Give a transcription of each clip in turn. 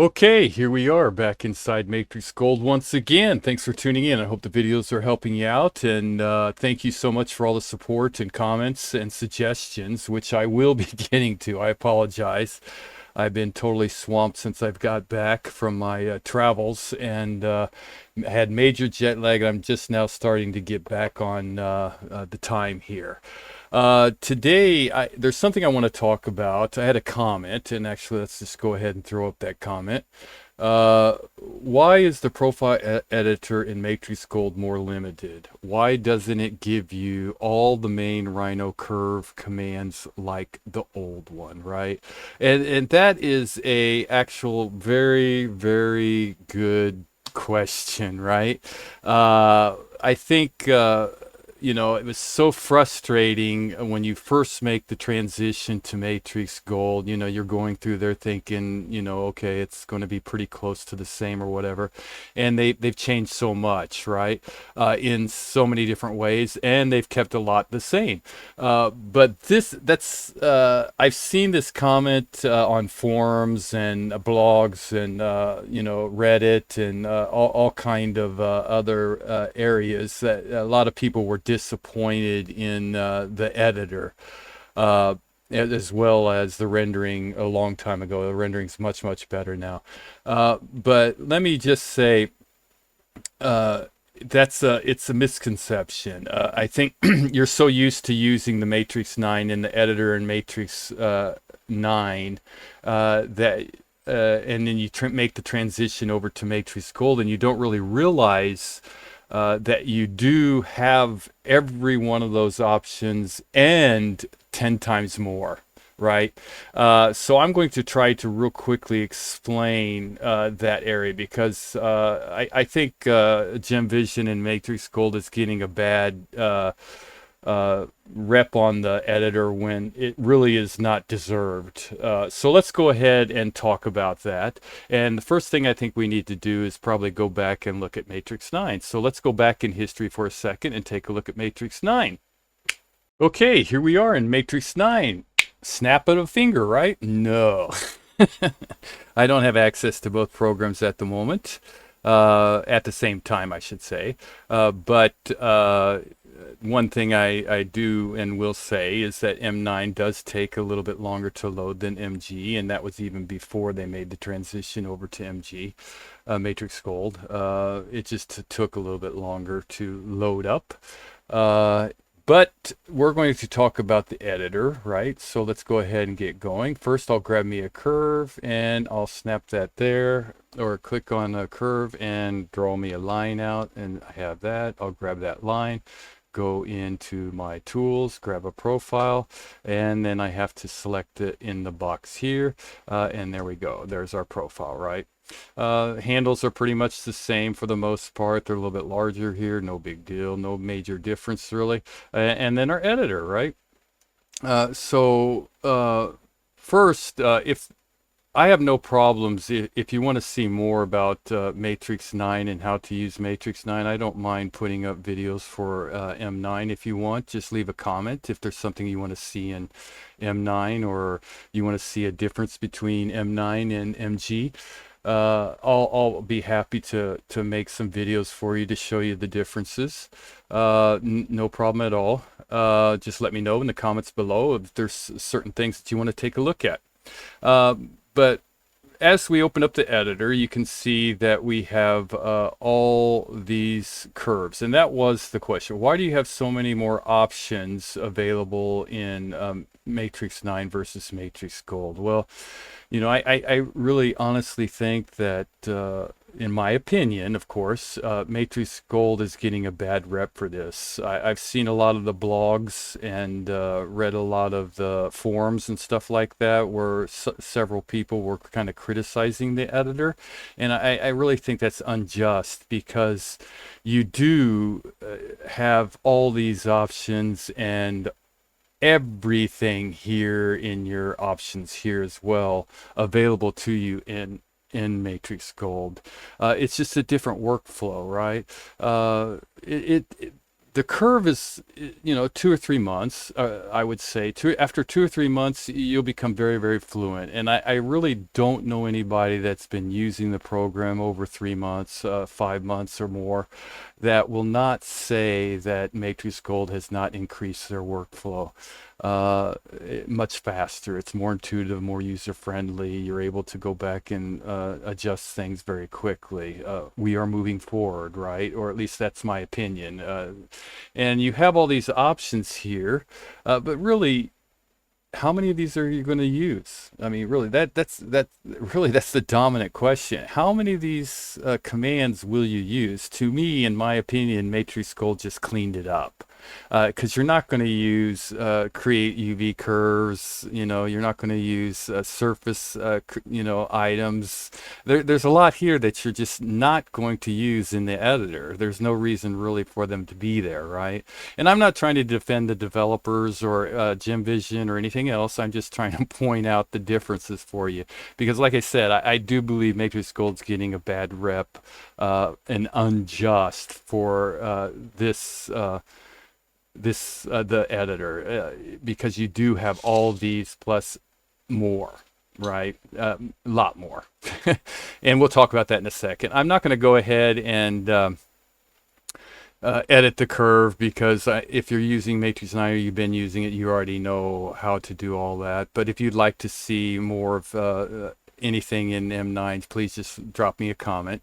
Okay, here we are back inside Matrix Gold once again. Thanks for tuning in. I hope the videos are helping you out, and thank you so much for all the support and comments and suggestions, which I will be getting to. I apologize. I've been totally swamped since I've got back from my travels and had major jet lag. I'm just now starting to get back on the time here. Today, there's something I want to talk about. I had a comment, and actually, let's just go ahead and throw up that comment. Why is the profile editor in Matrix Gold more limited? Why doesn't it give you all the main Rhino curve commands like the old one, right? And that is a actual very good question, right? I think it was so frustrating when you first make the transition to Matrix Gold. You're going through there thinking, okay, it's going to be pretty close to the same or whatever. And they've changed so much, right? In so many different ways, and they've kept a lot the same. But I've seen this comment on forums and blogs and, Reddit and all kind of other areas that a lot of people were disappointed in the editor, as well as the rendering a long time ago. The rendering's much better now. But let me just say, it's a misconception. I think you're so used to using the Matrix 9 in the editor and Matrix 9 that and then you make the transition over to Matrix Gold, and you don't really realize that you do have every one of those options and 10 times more, right? So I'm going to try to real quickly explain that area, because I think Gem Vision and Matrix Gold is getting a bad rep on the editor when it really is not deserved. So let's go ahead and talk about that. And the first thing I think we need to do is probably go back and look at Matrix 9. So let's go back in history for a second and take a look at Matrix 9. Okay, here we are in Matrix 9. Snap of a finger, right? No. I don't have access to both programs at the moment. At the same time, I should say. But one thing I do and will say is that M9 does take a little bit longer to load than MG, and that was even before they made the transition over to MG, Matrix Gold. It just took a little bit longer to load up. But we're going to talk about the editor, right? So let's go ahead and get going. First, I'll grab me a curve and I'll snap that there, or click on a curve and draw me a line out, and I have that. I'll grab that line, go into my tools, grab a profile, and then I have to select it in the box here, and there we go. There's our profile, right? Handles are pretty much the same for the most part. They're a little bit larger here, no big deal, no major difference really. And then our editor, right? First, if I have no problems. If you want to see more about Matrix 9 and how to use Matrix 9, I don't mind putting up videos for M9 if you want. Just leave a comment if there's something you want to see in M9, or you want to see a difference between M9 and MG. I'll be happy to make some videos for you to show you the differences. No problem at all. Just let me know in the comments below if there's certain things that you want to take a look at. But as we open up the editor, you can see that we have all these curves. And that was the question. Why do you have so many more options available in Matrix 9 versus Matrix Gold? Well, I really honestly think that, in my opinion, of course, Matrix Gold is getting a bad rep for this. I've seen a lot of the blogs and read a lot of the forums and stuff like that, where several people were kind of criticizing the editor. And I really think that's unjust, because you do have all these options and everything here in your options here as well available to you in Matrix Gold. It's just a different workflow, right? the curve is, 2 or 3 months. I would say after 2 or 3 months, you'll become very, very fluent. And I really don't know anybody that's been using the program over 3 months, 5 months or more, that will not say that MatrixGold has not increased their workflow much faster. It's more intuitive, more user friendly. You're able to go back and adjust things very quickly. We are moving forward, right? Or at least that's my opinion. And you have all these options here, but really, how many of these are you going to use? I mean, really, that's the dominant question. How many of these commands will you use? To me, in my opinion, MatrixGold just cleaned it up. Because you're not going to use create UV curves, you're not going to use surface, items. There's a lot here that you're just not going to use in the editor. There's no reason really for them to be there, right? And I'm not trying to defend the developers or GemVision or anything else. I'm just trying to point out the differences for you. Because like I said, I do believe MatrixGold's getting a bad rep and unjust for the editor, because you do have all these plus more, right? A lot more. And we'll talk about that in a second. I'm not going to go ahead and edit the curve, because if you're using Matrix 9 or you've been using it, you already know how to do all that. But if you'd like to see more of anything in M9s, please just drop me a comment.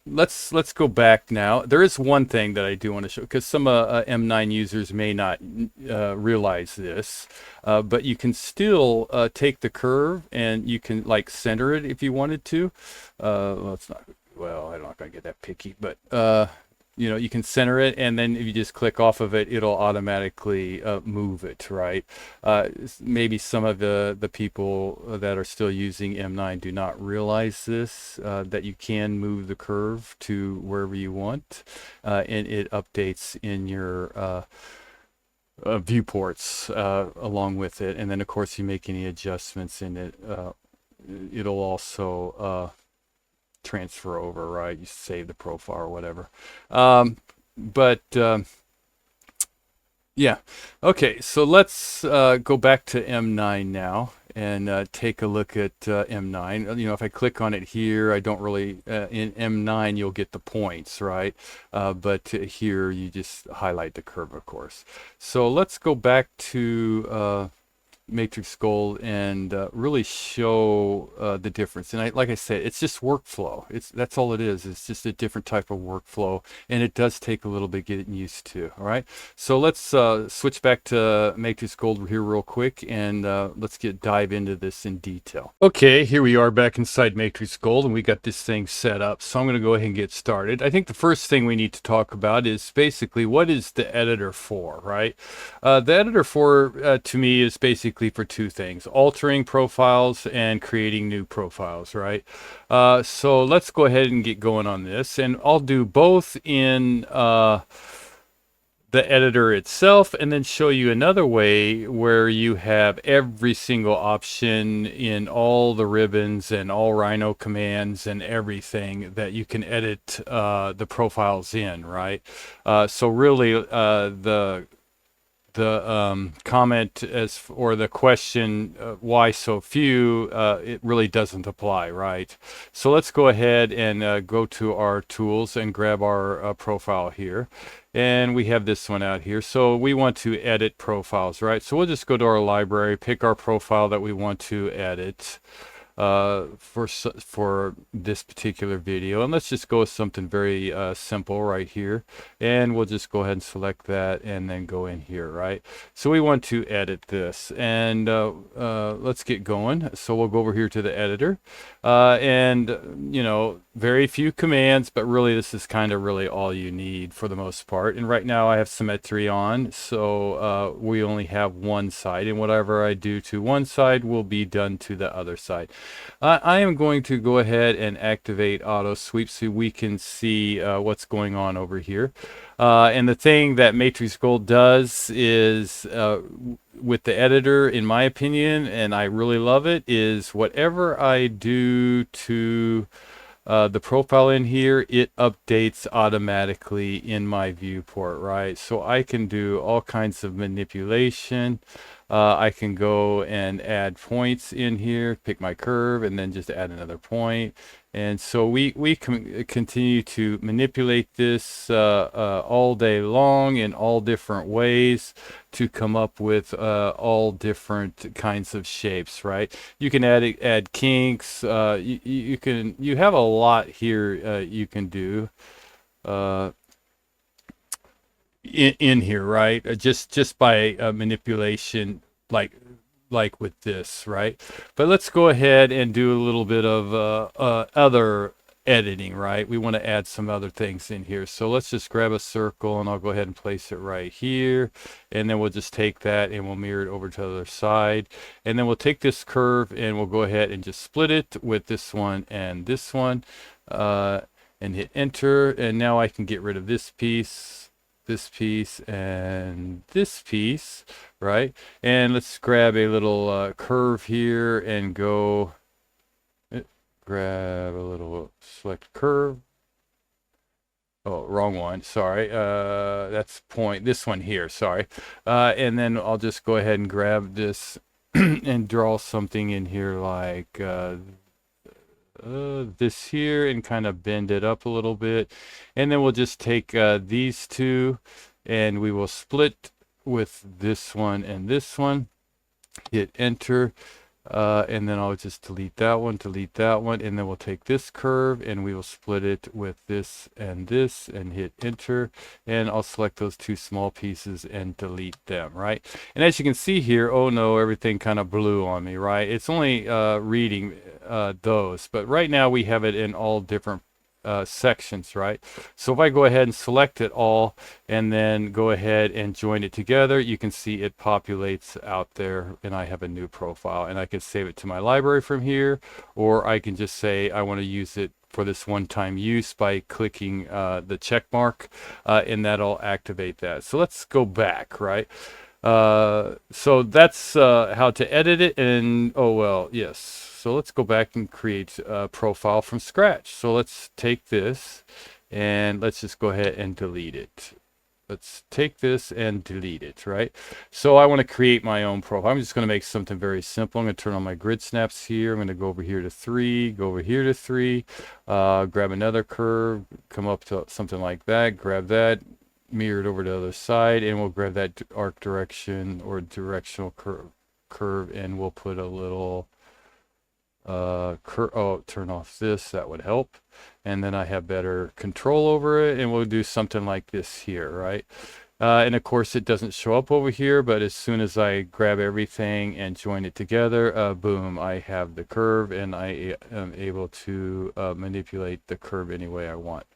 Let's go back now. There is one thing that I do want to show, because some M9 users may not realize this, but you can still take the curve and you can like center it if you wanted to. Well, it's not, well, I'm not going to get that picky, but you can center it, and then if you just click off of it, it'll automatically move it, right? Maybe some of the people that are still using M9 do not realize this, that you can move the curve to wherever you want, and it updates in your viewports along with it. And then, of course, you make any adjustments in it, it'll also transfer over, right? You save the profile or whatever. Yeah. Okay, so let's go back to M9 now and take a look at M9. If I click on it here, I don't really, in M9 you'll get the points, right? But here you just highlight the curve, of course. So let's go back to MatrixGold and really show the difference. And like I said, it's just workflow. That's all it is. It's just a different type of workflow, and it does take a little bit getting used to. All right, so let's switch back to MatrixGold here real quick, and let's dive into this in detail. Okay, here we are back inside MatrixGold, and we got this thing set up. So I'm going to go ahead and get started. I think the first thing we need to talk about is basically what is the editor for, right? The editor for to me is basically for two things: altering profiles and creating new profiles, right? So let's go ahead and get going on this, and I'll do both in the editor itself, and then show you another way where you have every single option in all the ribbons and all Rhino commands and everything that you can edit the profiles in, right? So really the comment or the question, why so few, it really doesn't apply, right? So let's go ahead and go to our tools and grab our profile here, and we have this one out here. So we want to edit profiles, right? So we'll just go to our library, pick our profile that we want to edit for this particular video, and let's just go with something very simple right here, and we'll just go ahead and select that and then go in here, right? So we want to edit this, and let's get going. So we'll go over here to the editor, and very few commands, but really this is kind of really all you need for the most part. And right now I have symmetry on, so we only have one side, and whatever I do to one side will be done to the other side. I am going to go ahead and activate auto sweep so we can see what's going on over here. And the thing that MatrixGold does is, with the editor, in my opinion, and I really love it, is whatever I do to the profile in here, it updates automatically in my viewport, right? So I can do all kinds of manipulation. I can go and add points in here, pick my curve, and then just add another point. And so we can continue to manipulate this all day long in all different ways to come up with all different kinds of shapes, right? You can add kinks. You have a lot here you can do in here, right? Just by manipulation, like with this, right? But let's go ahead and do a little bit of other editing, right? We want to add some other things in here. So let's just grab a circle, and I'll go ahead and place it right here. And then we'll just take that and we'll mirror it over to the other side. And then we'll take this curve and we'll go ahead and just split it with this one and this one. And hit enter. And now I can get rid of this piece, and this piece, right? And let's grab a little curve here and go grab a little select curve. Oh, wrong one, sorry. That's point, this one here, sorry. And then I'll just go ahead and grab this and draw something in here like this here and kind of bend it up a little bit. And then we'll just take these two and we will split with this one and this one. Hit enter. And then I'll just delete that one, and then we'll take this curve and we will split it with this and hit enter, and I'll select those two small pieces and delete them, right? And as you can see here, oh no, everything kind of blew on me, right? It's only reading those, but right now we have it in all different sections, right? So if I go ahead and select it all and then go ahead and join it together, you can see it populates out there and I have a new profile, and I can save it to my library from here, or I can just say I want to use it for this one-time use by clicking the check mark, and that'll activate that. So let's go back, right? So that's how to edit it. And oh well, yes, so let's go back and create a profile from scratch. So let's take this and let's just go ahead and delete it. Let's take this and delete it, right? So I want to create my own profile. I'm just going to make something very simple. I'm going to turn on my grid snaps here. I'm going to go over here to 3, go over here to 3, grab another curve, come up to something like that, grab that, mirror it over to the other side, and we'll grab that arc direction or directional curve, and we'll put a little turn off this, that would help, and then I have better control over it, and we'll do something like this here, right? And of course it doesn't show up over here, but as soon as I grab everything and join it together, boom, I have the curve, and I am able to manipulate the curve any way I want.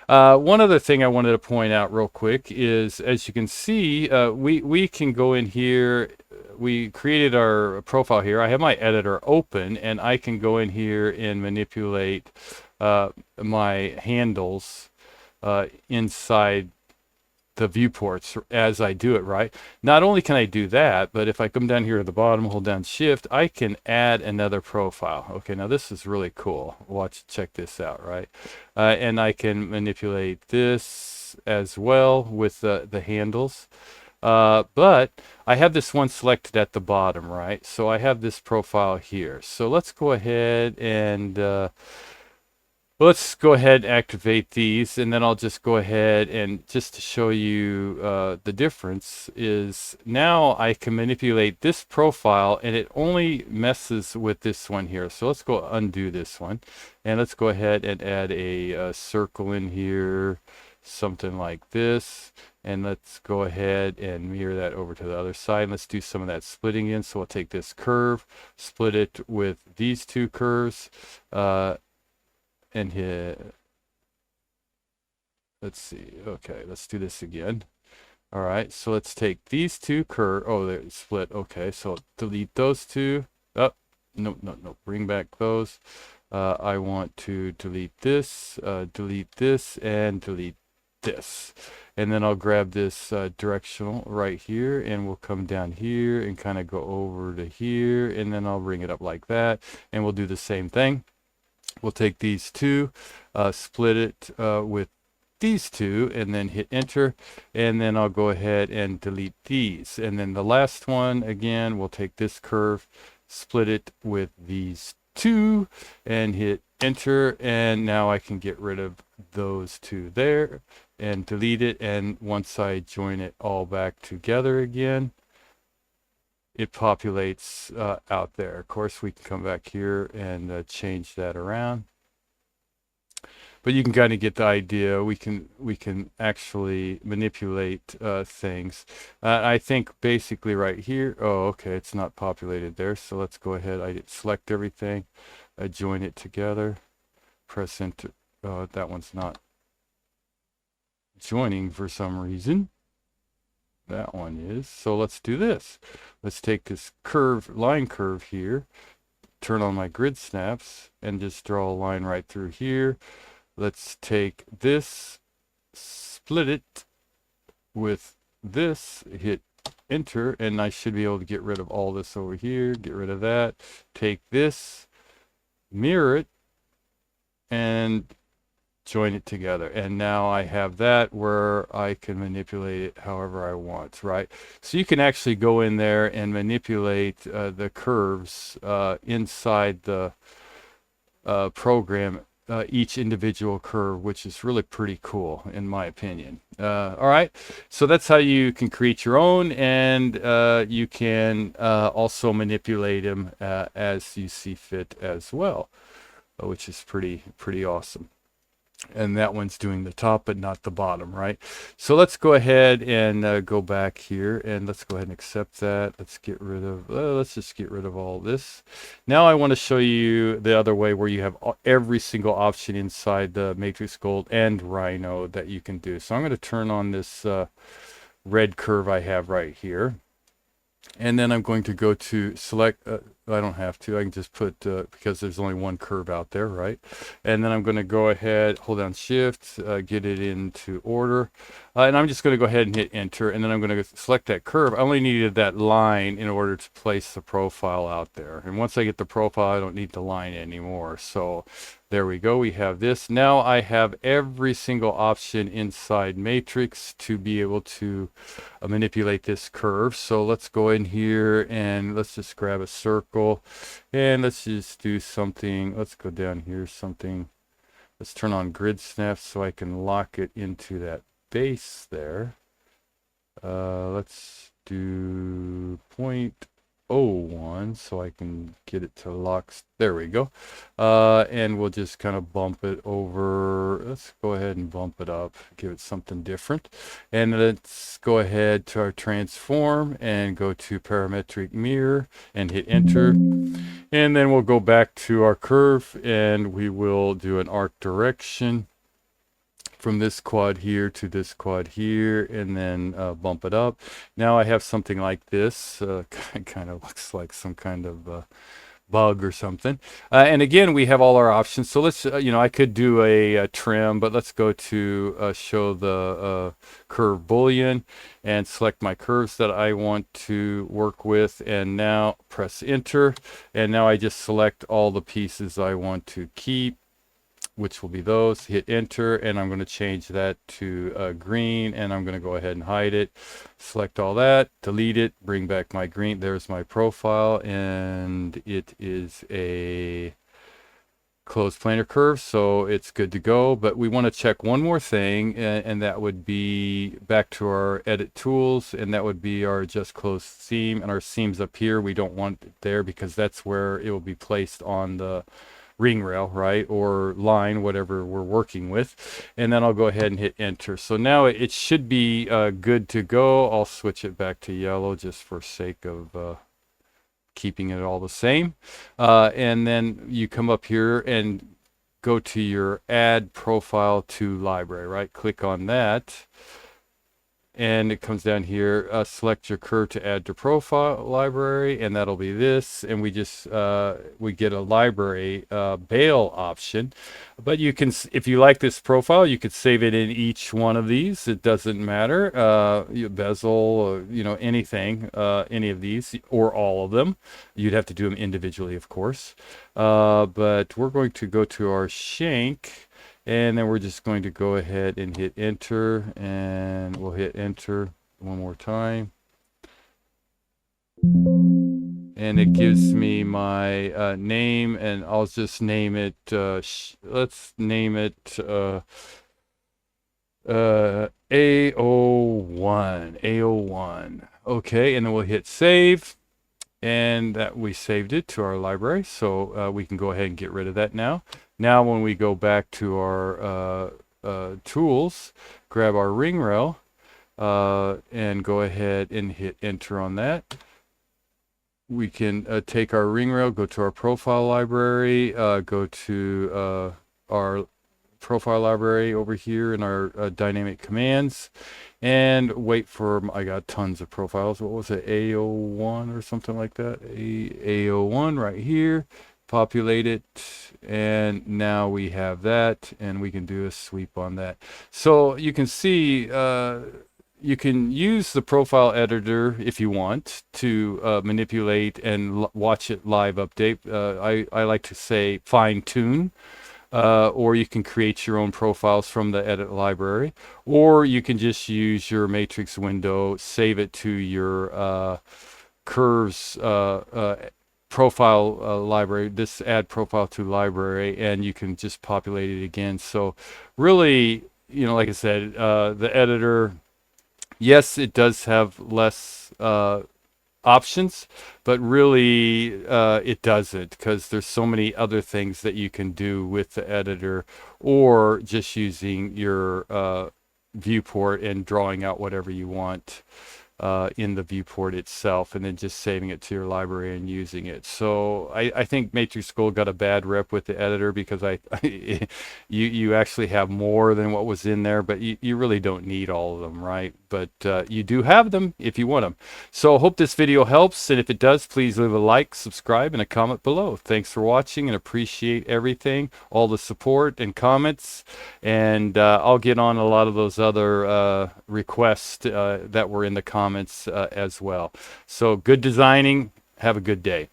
One other thing I wanted to point out real quick is, as you can see, we can go in here. We created our profile here. I have my editor open, and I can go in here and manipulate my handles inside the viewports as I do it, right? Not only can I do that, but if I come down here to the bottom, hold down shift, I can add another profile. Okay, now this is really cool. Check this out, right? And I can manipulate this as well with the handles. But I have this one selected at the bottom, right? So I have this profile here. So let's go ahead and activate these, and then I'll just go ahead and just to show you the difference is now I can manipulate this profile and it only messes with this one here. So let's go undo this one, and let's go ahead and add a circle in here, something like this, and let's go ahead and mirror that over to the other side. Let's do some of that splitting in. So we'll take this curve, split it with these two curves, and hit, let's see, okay, let's do this again. All right, so let's take these two they're split. Okay, so delete those two. Oh, no, bring back those. I want to delete this, and delete this. And then I'll grab this directional right here, and we'll come down here and kind of go over to here, and then I'll bring it up like that, and we'll do the same thing. we'll take these two, split it with these two, and then hit enter, and then I'll go ahead and delete these. And then the last one, again, we'll take this curve, split it with these two, and hit enter, and now I can get rid of those two there and delete it. And once I join it all back together again, it populates out there. Of course, we can come back here and change that around. But you can kind of get the idea. We can actually manipulate things. I think basically right here. Oh, okay, it's not populated there. So let's go ahead. I select everything. I join it together. Press enter. That one's not joining for some reason. That one is. So let's do this. Let's take this line curve here, turn on my grid snaps, and just draw a line right through here. Let's take this, split it with this, hit enter, and I should be able to get rid of all this over here, get rid of that. Take this, mirror it, and join it together. And now I have that where I can manipulate it however I want, right? So you can actually go in there and manipulate the curves inside the program, each individual curve, which is really pretty cool in my opinion. All right, so that's how you can create your own, and you can also manipulate them as you see fit as well, which is pretty awesome. And that one's doing the top but not the bottom, right? So let's go ahead and go back here, and let's go ahead and accept that. Let's get rid of let's just get rid of all this. Now I want to show you the other way where you have every single option inside the MatrixGold and Rhino that you can do. So I'm going to turn on this red curve I have right here, and then I'm going to go to select I don't have to, I can just put because there's only one curve out there, right? And then I'm going to go ahead, hold down shift, get it into order, and I'm just going to go ahead and hit enter, and then I'm going to select that curve. I only needed that line in order to place the profile out there, and once I get the profile I don't need the line anymore. So there we go, we have this. Now I have every single option inside Matrix to be able to manipulate this curve. So let's go in here and let's just grab a circle, and let's just do something. Let's go down here, something. Let's turn on grid snaps so I can lock it into that base there. Let's do 0.01 so I can get it to lock. There we go. And we'll just kind of bump it over. Let's go ahead and bump it up, give it something different. And let's go ahead to our transform and go to parametric mirror and hit enter. And then we'll go back to our curve and we will do an arc direction from this quad here to this quad here, and then bump it up. Now I have something like this. Kind of looks like some kind of bug or something. And again, we have all our options. So let's, I could do a trim, but let's go to show the curve boolean and select my curves that I want to work with. And now press enter. And now I just select all the pieces I want to keep, which will be those. Hit enter, and I'm going to change that to green, and I'm going to go ahead and hide it. Select all that, delete it, bring back my green. There's my profile, and it is a closed planar curve, so it's good to go. But we want to check one more thing, and that would be back to our edit tools, and that would be our adjust close seam. And our seams up here, we don't want it there because that's where it will be placed on the ring rail, right, or line, whatever we're working with. And then I'll go ahead and hit enter. So now it should be good to go. I'll switch it back to yellow just for sake of keeping it all the same. And then you come up here and go to your add profile to library, right? Click on that. and it comes down here, select your curve to add to profile library, and that'll be this, and we just we get a library bail option. But you can, if you like this profile, you could save it in each one of these. It doesn't matter, bezel, or, anything, any of these or all of them. You'd have to do them individually, of course, but we're going to go to our shank. And then we're just going to go ahead and hit enter, and we'll hit enter one more time. And it gives me my name, and I'll just name it, let's name it A01. Okay, and then we'll hit save. And that we saved it to our library, so we can go ahead and get rid of that now. Now when we go back to our tools, grab our ring rail and go ahead and hit enter on that. We can take our ring rail, go to our profile library, go to our profile library over here in our dynamic commands, and wait for, I got tons of profiles. What was it, A01 or something like that? A01 right here. Populate it, and now we have that, and we can do a sweep on that. So you can see you can use the profile editor if you want to manipulate and watch it live update. I like to say fine tune. Or you can create your own profiles from the edit library, or you can just use your matrix window, save it to your curves profile library, this add profile to library, and you can just populate it again. So really, like I said, the editor, yes, it does have less options, but really it doesn't, because there's so many other things that you can do with the editor, or just using your viewport and drawing out whatever you want in the viewport itself, and then just saving it to your library and using it. So I think MatrixGold got a bad rep with the editor, because you actually have more than what was in there, but you really don't need all of them, right? But you do have them if you want them. So I hope this video helps, and if it does, please leave a like, subscribe, and a comment below. Thanks for watching, and appreciate everything, all the support and comments, and I'll get on a lot of those other requests that were in the comments as well. So good designing. Have a good day.